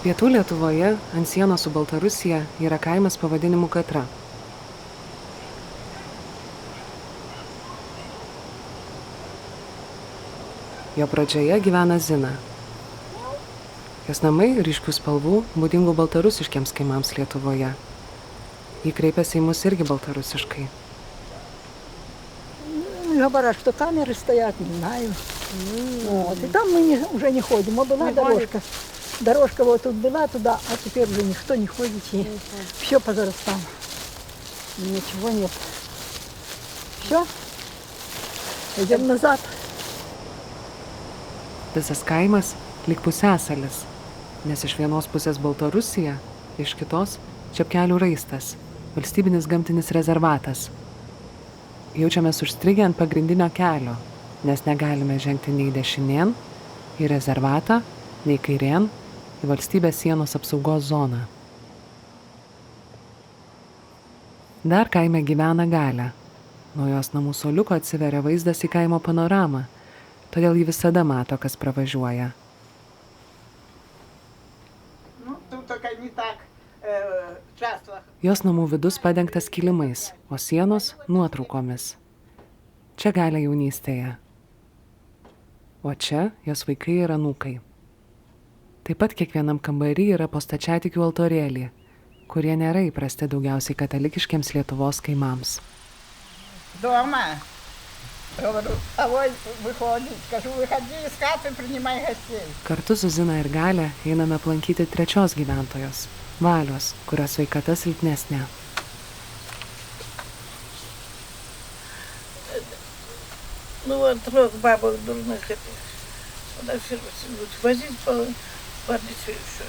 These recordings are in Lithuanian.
Pietų Lietuvoje ant sienos su Baltarusija yra kaimas pavadinimu Katra. Jo pradžioje gyvena Zina. Jos namai ryškių spalvų, būdingų baltarusiškiams kaimams Lietuvoje. Ji kreipiasi į mus irgi baltarusiškai. Говорят, что камеры стоят, не знаю. Вот. И там мы уже не ходим. А была дорожка. Дорожка вот тут была туда, а теперь уже никто не ходит. И все позарастало. Ничего нет. Все. Идем назад. Visas kaimas lyg pusiasalis, nes iš vienos pusės Baltarusija, iš kitos Čepkelių raistas, valstybinis gamtinis rezervatas. Jaučiamės užstrigę ant pagrindinio kelio, nes negalime žengti nei dešinėn į rezervatą, nei kairėn į valstybės sienos apsaugos zoną. Dar kaime gyvena Galia. Nuo jos namų suoliuko atsiveria vaizdas į kaimo panoramą, todėl ji visada mato, kas pravažiuoja. Jos namų vidus padengtas kilimais, o sienos nuotraukomis. Čia Galia jaunystėje. O čia jos vaikai ir anūkai. Taip pat kiekvienam kambarį yra po stačiatikių altorėlį, kurie nėra įprasti daugiausiai katalikiškiams Lietuvos kaimams. Дома. Говорю, а вот выходит, скажу, выходи из хаты, принимай гостей. Kartu su Zina ir Galia einame aplankyti trečios gyventojos, Valios, kurios sveikata silpnesnė. Ну вот 3 бабок дурных этих. Она все будет возить по больнице и все.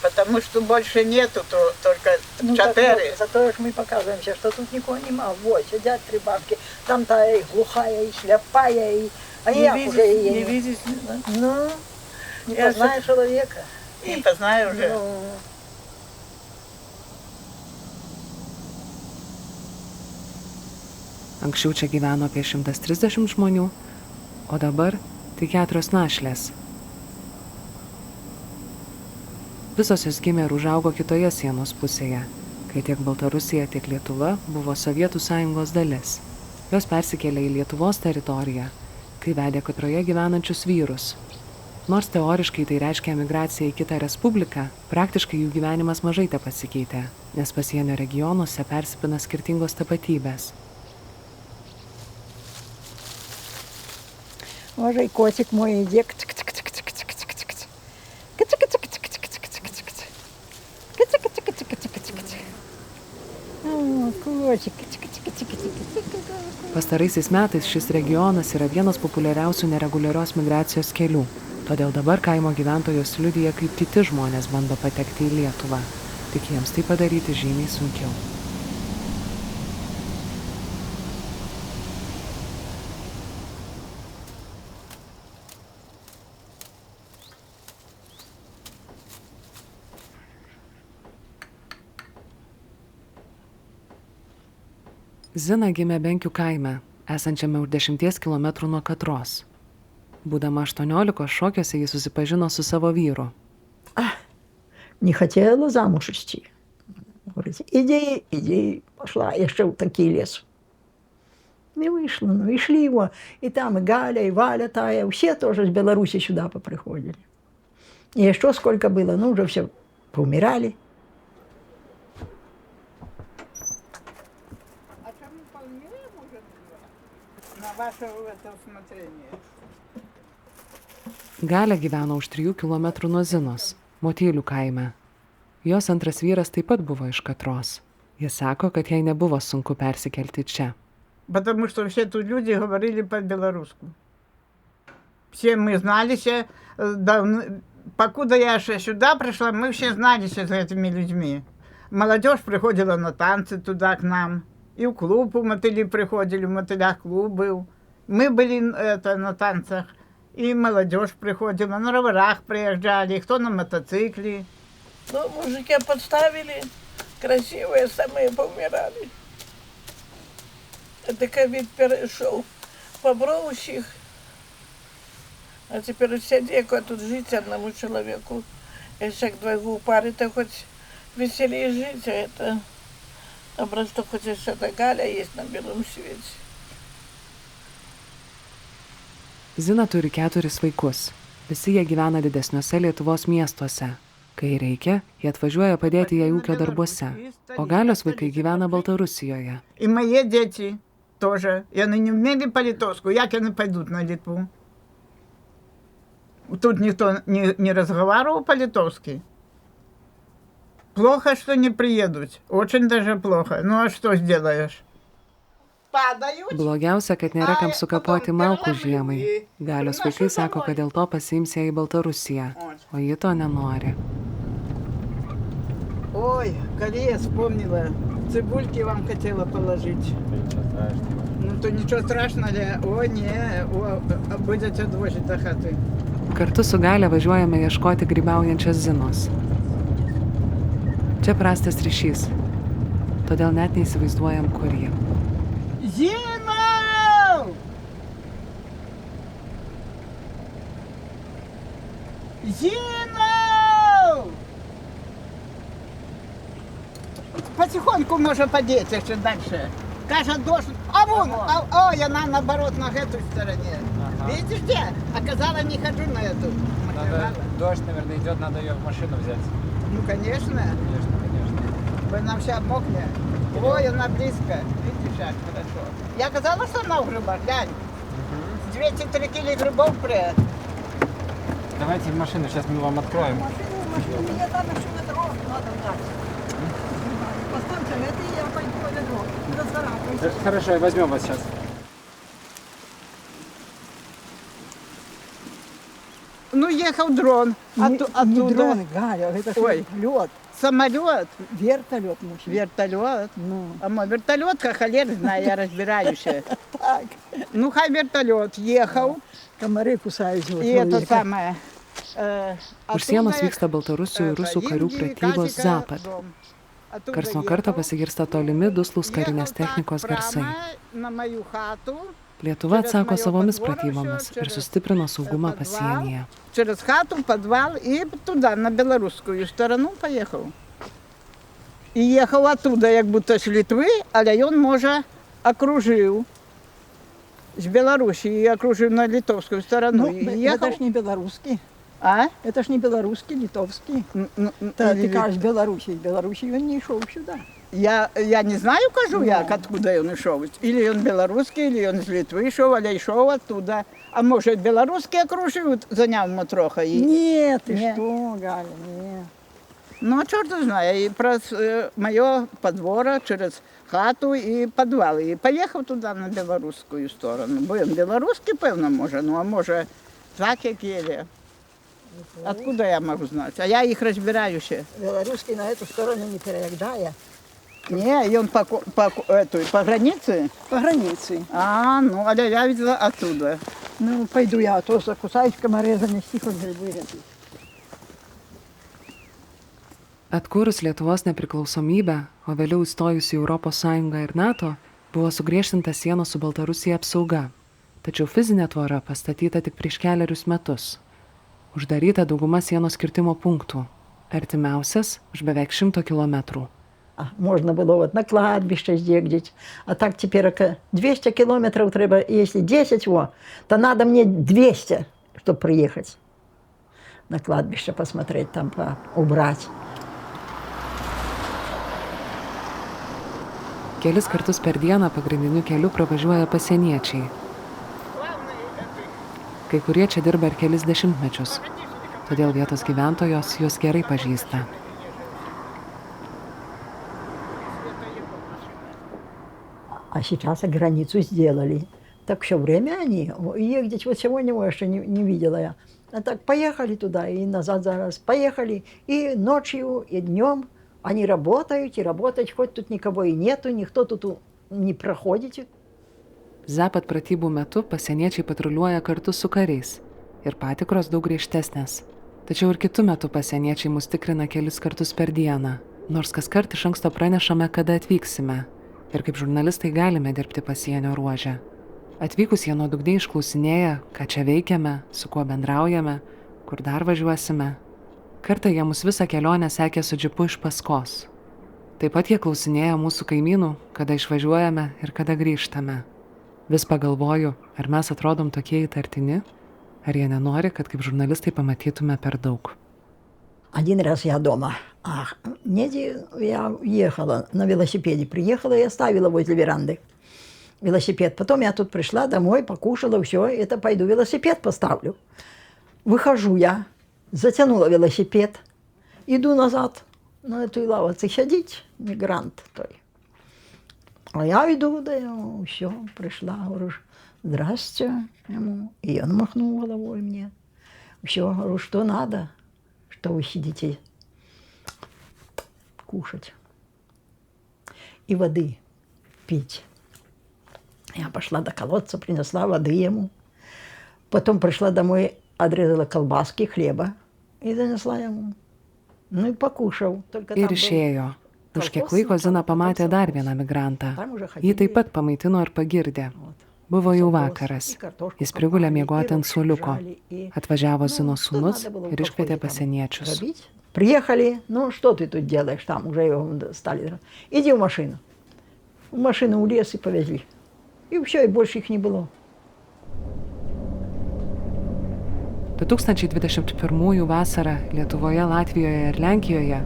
Потому что больше нету, то только 4. Зато мы показываемся, что тут никого нема. Вот, сидят 3 бабки. Там та и глухая, и слепая, и... А Не я видеть, уже и... не видеть, да? Ну, не Я познаешь человека. Не познаю уже. Ну, Anksčiau čia gyveno apie 130 žmonių, o dabar tik 4 našlės. Visos jos gimė ir užaugo kitoje sienos pusėje, kai tiek Baltarusija, tiek Lietuva buvo Sovietų sąjungos dalis. Jos persikėlė į Lietuvos teritoriją, kai vedė Katroje gyvenančius vyrus. Nors teoriškai tai reiškia emigraciją į kitą respubliką, praktiškai jų gyvenimas mažai pasikeitė, nes pasienio regionuose persipina skirtingos tapatybės. Боже, и котик мой, иди. Котик. Pastaraisiais metais šis regionas yra vienas populiariausių nereguliarios migracijos kelių, todėl dabar kaimo gyventojos liudija, kaip kiti žmonės bando patekti į Lietuvą, tik jiems tai padaryti žymiai sunkiau. Zina gimė Benkių kaime, esančiame už 10 km nuo Katros. Būdama 18 šokiuose, ji susipažino su savo vyru. Не хотела замуж идти. Говорит, иди, пошла, еще в такой лес. Не вышла, ну и шли его. И там и Галя, и Валя тая, все тоже с Беларуси сюда поприходили. И еще сколько было, ну уже все поумирали. А кому полнее может быть? На ваше это усмотрение. Galia gyveno už 3 km nuo Zinos, Motylių kaime. Jos antras vyras taip pat buvo iš Katros. Jis sako, kad jai nebuvo sunku persikelti čia. Потому что все тут люди говорили по-белорусски. Все мы знались, покуда я сюда пришла, мы все знались с этими людьми. Молодежь приходила на танцы туда к нам. И в клуб у Мотыли приходили, в Мотылях клуб был. Мы были на танцах. И молодежь приходила, на роверах приезжали, кто на мотоцикле. Ну, мужики подставили, красивые, самые поумирали. Это ковид перешел. Побрал всех, А теперь все дети тут жить одному человеку. Если к двойку пары, то хоть веселее жить, а это просто хоть эта Галя есть на белом свете. Zina turi 4 vaikus. Visi jie gyvena didesniuose Lietuvos miestuose. Kai reikia, jie atvažiuoja padėti jai ūkio darbuose. O Galios vaikai gyvena Baltarusijoje. И мои дети тоже. И они не вмели по-литовски. Як они пойдут на Литву? Тут никто не разговаривал по-литовски. Плохо, что не приедут. Очень даже плохо. Ну а что сделаешь? Падают. Blogiausia, kad nėra kam sukapoti malkų žiemai. Galios vaikai sako, kad dėl to pasiims ją į Baltarusiją, o ji to nenori. Ой, Корея вспомнила. Цибульки вам хотела положить. Ну то ничего страшного. О, не, будете отвозить до хаты. Kartu su Galia važiuojame ieškoti grybaujančios Zinos. Čia prastas ryšys, todėl net neįsivaizduojam, kur ji. Зина! Зина! Потихоньку можно подеть еще дальше. Кажется, дождь. А вон, ой, она наоборот на этой стороне. Ага. Видишь где? Оказалось, не хожу на эту. Надо, дождь, наверное, идет, надо ее в машину взять. Ну, конечно. Конечно, конечно. Вы нам вся обмокнет. Ой, она близко. Видишь, как хорошо. Я сказала, что она в грибах, глянь. 203 кило грибов при. Давайте в машину, сейчас мы вам откроем. Мне там еще метро надо дать. Поставьте это, и я пойду по метро. Разворачивайся. Хорошо, возьмем вас сейчас. Ну, ехал дрон. Не Оттуда. дрон, Галя, это Ой. лед. Самолет. Вертолет мужчина. Вертолет. Ну, А мой вертолет, как холер, знаю, я разбираюсь. так. Ну, хай вертолет ехал. Комары кусают его. И это самое. Už sienos vyksta Baltarusių ir rusų karių pratybos Zapad. Kars nuo karto pasigirsta tolimi duslūs karinės technikos garsai. Lietuva atsako savomis pratybomis ir sustiprino saugumą pasienyje. Через хату, подвал и туда, на белорусскую сторону поехал. И ехал оттуда, как будто с Литвы, але он, може, окружил. С Белоруссии и окружил на литовскую сторону. Ну, И это ехал. ж не белорусский. А? Это ж не белорусский, литовский. Ты кажешь, Белоруссии он не шел сюда. Я не знаю, кажу я, откуда он шел. Или он белорусский, или он з Литвы шел, але йшов оттуда. А може, белорусский окружив, заняв трохи. І... Нет, ты Не. что, Галя, нет. Ну, а чорт знає, і про моє подворо через хату і підвал. І поїхав туди на білоруську сторону. Бо він білоруський, певно, може, ну, а може, так, як є. Откуда я можу знати? А я їх розбираю ще. Белорусский на эту сторону не переезжая. Ні, і він по границі? По границе. А, ну, але я видела оттуда. Ну, пойду я, а то закусаюсь комары, занести хоть грибы эти. Atkūrus Lietuvos nepriklausomybę, o vėliau įstojus į Europos Sąjungą ir NATO, buvo sugriežtinta sienos su Baltarusija apsauga. Tačiau fizinė tvora pastatyta tik prieš keliarius metus. Uždaryta dauguma sienos kirtimo punktų. Artimiausias už beveik 100 кілометрів. Можно было вот на кладбище съездить. А так теперь 200 километров треба, если 10, то надо мне 200, чтобы приехать на кладбище посмотреть, там убрать. Kelis kartus per dieną pagrindiniu keliu pravažiuoja pasieniečiai. Kai kurie čia dirba ir kelis dešimtmečius, todėl vietos gyventojos juos gerai pažįsta. А сейчас границу сделали. Так все время они ездить. Вот сегодня еще не видела я. А так поехали туда и назад зараз. Поехали и ночью, и днем. Они работают, и работать, хоть тут никого и нету, никто тут не проходит. Zapad pratybų metu pasieniečiai patruliuoja kartu su kariais ir patikros daug griežtesnės. Tačiau ir kitu metu pasieniečiai mus tikrina kelis kartus per dieną, nors kaskart iš anksto pranešame, kada atvyksime ir kaip žurnalistai galime dirbti pasienio ruože. Atvykus jie nuodugniai išklausinėja, ką čia veikiame, su kuo bendraujame, kur dar važiuosime. Kartą jie mus visą kelionę sekė su džipu iš paskos. Taip pat jie klausinėja mūsų kaimynų, kada išvažiuojame ir kada grįžtame. Vis pagalvoju, ar mes atrodom tokie įtartini, ar jie nenori, kad kaip žurnalistai pamatytume per daug. Один раз я дома, я ехала на велосипеде, приехала и оставила возле веранды велосипед. Потом я тут пришла домой, покушала, все, это пойду велосипед поставлю. Выхожу я, затянула велосипед, иду назад на эту лавочку сидеть, мигрант той. А я иду, да, все, пришла, говорю, здрасте ему. И он махнул головой мне. Все, говорю, что надо, что вы сидите кушать и воды пить. Я пошла до колодца, принесла воды ему. Потом пришла домой, отрезала колбаски, хлеба и занесла ему. Ну и покушал. Ir išėjo. Už kiek laiko Zina pamatė dar vieną migrantą. Jį taip pat pamaitino ir pagirdė. Buvo jau vakaras. Jis prigulė miegoti ant suoliuko. Atvažiavo Zinos sūnus ir iškvietė pasieniečius. Приехали, ну что ты тут делаешь, там уже его стали. Иди в машину. В машину, в лес и повезли. И все, и больше их не было. 2021 vasarą Lietuvoje, Latvijoje ir Lenkijoje,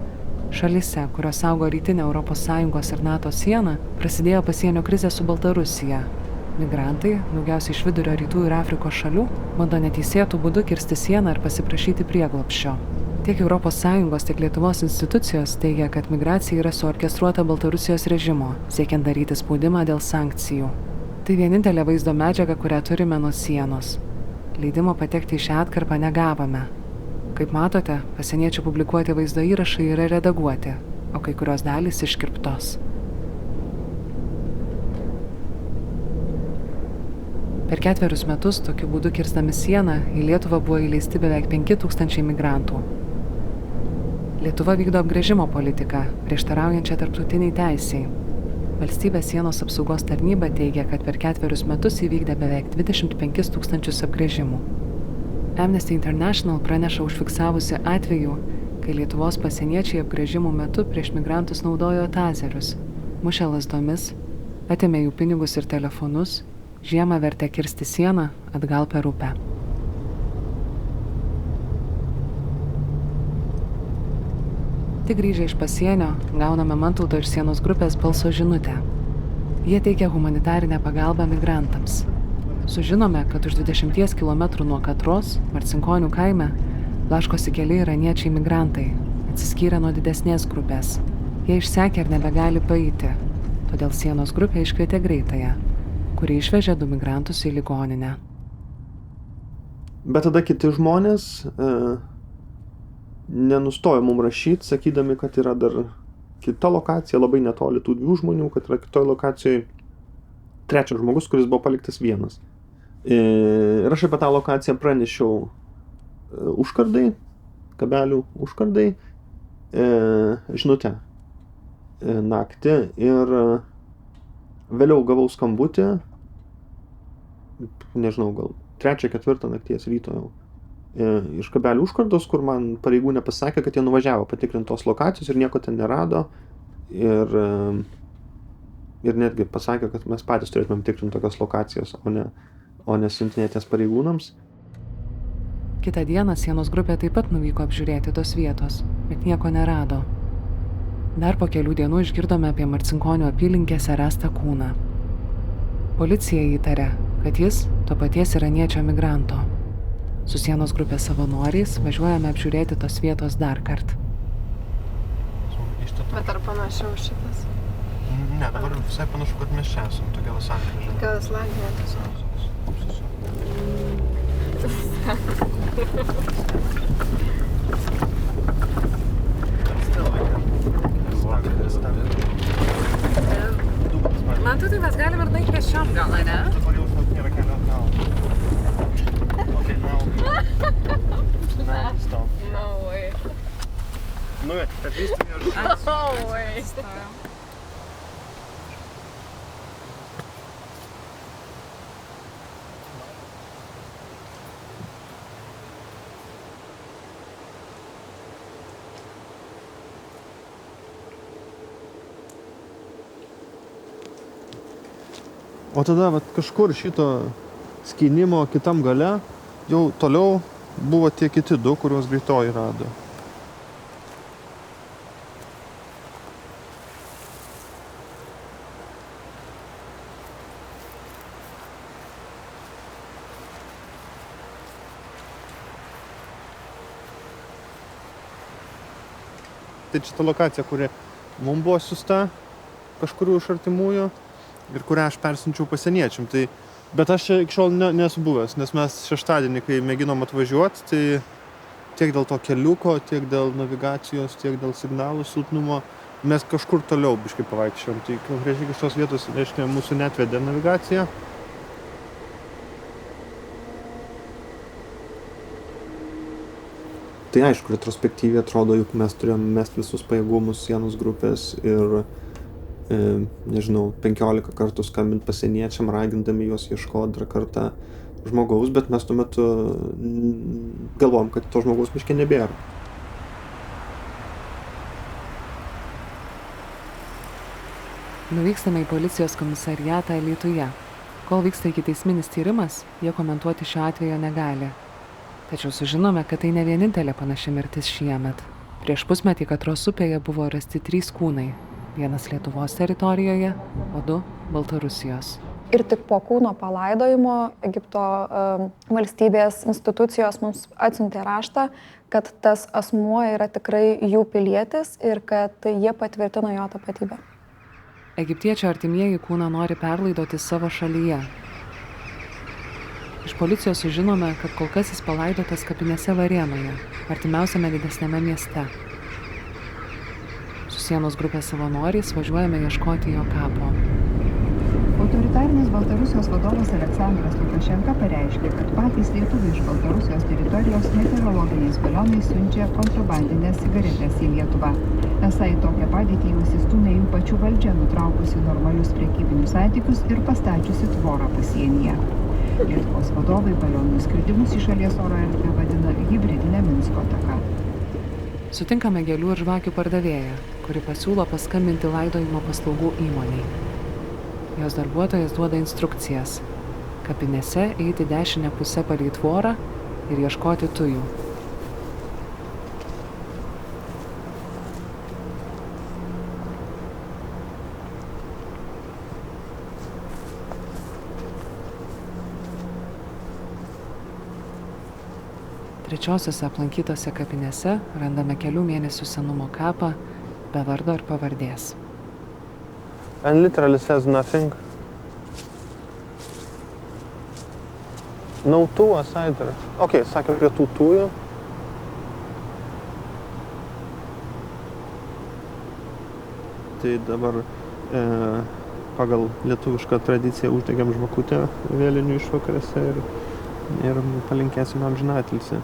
šalyse, kurios saugo rytinę ES ir NATO sieną, prasidėjo pasienio krizė su Baltarusija. Migrantai, daugiausiai iš Vidurio Rytų ir Afrikos šalių, bando neteisėtų būdų kirsti sieną ir pasiprašyti prieglobsčio. Tiek ES, tiek Lietuvos institucijos teigia, kad migracija yra suorkestruota Baltarusijos režimo, siekiant daryti spaudimą dėl sankcijų. Tai vienintelė vaizdo medžiaga, kurią turime nuo sienos. Leidimo patekti į šią atkarpą negavome. Kaip matote, pasieniečių publikuoti vaizdo įrašai yra redaguoti, o kai kurios dalys iškirptos. Per 4 metus tokiu būdu kirstami sieną į Lietuvą buvo įleisti beveik 5000 migrantų. Lietuva vykdo apgręžimo politiką, prieštaraujančią tarptautiniai teisei. Valstybės sienos apsaugos tarnyba teigia, kad per 4 metus įvykdė beveik 25 000 apgręžimų. Amnesty International praneša užfiksavusi atvejų, kai Lietuvos pasieniečiai apgręžimų metu prieš migrantus naudojo tazerius, mušė lazdomis, atėmė jų pinigus ir telefonus, žiemą vertė kirsti sieną atgal per upę. Tik grįžę iš pasienio, gauname Mantauto iš sienos grupės balso žinutę. Jie teikia humanitarinę pagalbą migrantams. Sužinome, kad už 20 km nuo Katros, Marcinkonių kaime, blaškosi keli iraniečiai migrantai, atsiskyrę nuo didesnės grupės. Jie išsekė ir nebegali paeiti, todėl sienos grupė iškvietė greitąją, kuri išvežė 2 migrantus į ligoninę. Bet tada kiti žmonės nenustojo mums rašyti, sakydami, kad yra dar kita lokacija, labai netoli tų 2 žmonių, kad yra kitoje lokacijoje 3 žmogus, kuris buvo paliktas vienas. Ir aš apie tą lokaciją pranešiau užkardai, kabelių užkardai, žinutę naktį ir vėliau gavau skambutį, nežinau, gal 3-4 nakties ryto jau. Iš kabelių užkardos, kur man pareigūnė pasakė, kad jie nuvažiavo patikrintos lokacijos ir nieko ten nerado. Ir netgi pasakė, kad mes patys turėtumėm tikrinti tokias lokacijas, o ne siuntinėties pareigūnams. Kitą dieną sienos grupė taip pat nuvyko apžiūrėti tos vietos, bet nieko nerado. Dar po kelių dienų išgirdome apie Marcinkonių apylinkėse rastą kūną. Policija įtarė, kad jis to paties iraniečio migranto. Su sienos grupės savanoriais važiuojame apžiūrėti tos vietos dar kartą. Bet ar panašiau šitas? Ne, dabar visai panašu, kad mes čia esam, tokia Lasangrė. Gal Lasangrė tiesiog. Man tai mes galim ir nueiti pėsčiom gal, ne? Dabar jau nėra kelio atgal. Okay, now stop. No way. Ну, at least No way. O tada vat, kažkur šito skynimo kitam gale jau toliau buvo tie kiti du, kuriuos greitoji rado. Tai čia ta lokacija, kuri mums buvo siusta kažkurių iš artimųjų ir kurią aš persiunčiau pasieniečiam. Tai, bet aš čia iki šiol nesu buvęs, nes mes šeštadienį, kai mėginom atvažiuoti, tai tiek dėl to keliuko, tiek dėl navigacijos, tiek dėl signalų silpnumo, mes kažkur toliau biškai pavaikščiojom. Tai konkrečiai iš tos vietos, reiškia, mūsų netvedė navigacija. Tai aišku, retrospektyviai atrodo, juk mes turėjom mest visus pajėgumus sienos grupės ir, nežinau, 15 kartų skambint pasieniečiam, ragindami juos ieškoti dar kartą žmogaus, bet mes tuo metu galvom, kad to žmogaus miške nebėra. Nuvykstame į policijos komisariatą Alytuje. Kol vyksta ikiteisminis tyrimas, jie komentuoti šio atvejo negali. Tačiau sužinome, kad tai ne vienintelė panaši mirtis šiemet. Prieš pusmetį Katros upėje buvo rasti 3 kūnai. Vienas Lietuvos teritorijoje, o 2 Baltarusijos. Ir tik po kūno palaidojimo Egipto valstybės institucijos mums atsiuntė raštą, kad tas asmuo yra tikrai jų pilietis ir kad jie patvirtino jo tapatybę. Egiptiečio artimieji kūną nori perlaidoti savo šalyje. Iš policijos sužinome, kad kol kas jis palaidotas kapinėse Varėnoje, artimiausiame didesnėme mieste. Su sienos grupės savanoriais važiuojame ieškoti jo kapo. Autoritarinis Baltarusijos vadovas Aleksandras Lukašenka pareiškė, kad patys lietuviai iš Baltarusijos teritorijos meteorologiniais balionais siunčia kontrabandinės cigaretės į Lietuvą. Esą į tokią padėtį jau įsistūmė jų pačių valdžia, nutraukusi normalius prekybinius santykius ir pastačiusi tvorą pasienyje. Lietuvos vadovai balionų skridimus į šalies oro erdvę vadina hibridinė Minsko ataka. Sutinkame gėlių ir žvakių pardavėją, kuri pasiūlo paskambinti laidojimo paslaugų įmonei. Jos darbuotojas duoda instrukcijas. Kapinėse eiti dešinę pusę palei tvorą ir ieškoti tujų. Trečiosiose aplankytose kapinėse randame kelių mėnesių senumo kapą be vardo ir pavardės. And literally says nothing. No tuvas either. Ok, sakė prie tų tujų. Tai dabar pagal lietuvišką tradiciją uždegėm žvakutę vėlinių išvakarėse ir palinkėsim amžinatilsį.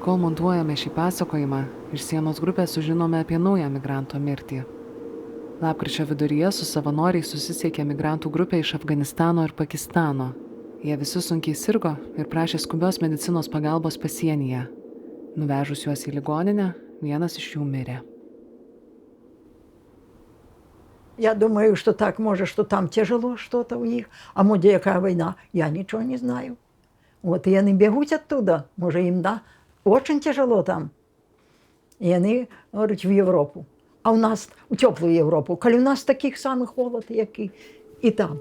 Kol montuojame šį pasakojimą, iš sienos grupės sužinome apie naują migranto mirtį. Lapkričio viduryje su savanoriais susisiekė migrantų grupė iš Afganistano ir Pakistano. Jie visi sunkiai sirgo ir prašė skubios medicinos pagalbos pasienyje. Nuvežus juos į ligoninę, vienas iš jų mirė. Я думаю, что так, может, что там тяжело что-то у них. А может, какая война? Я ничего не знаю. Вот, и они бегут оттуда. Может, им, да, очень тяжело там. И они, говорят, в Европу. А у нас, в теплую Европу. Коли у нас таких самых холод, як и там.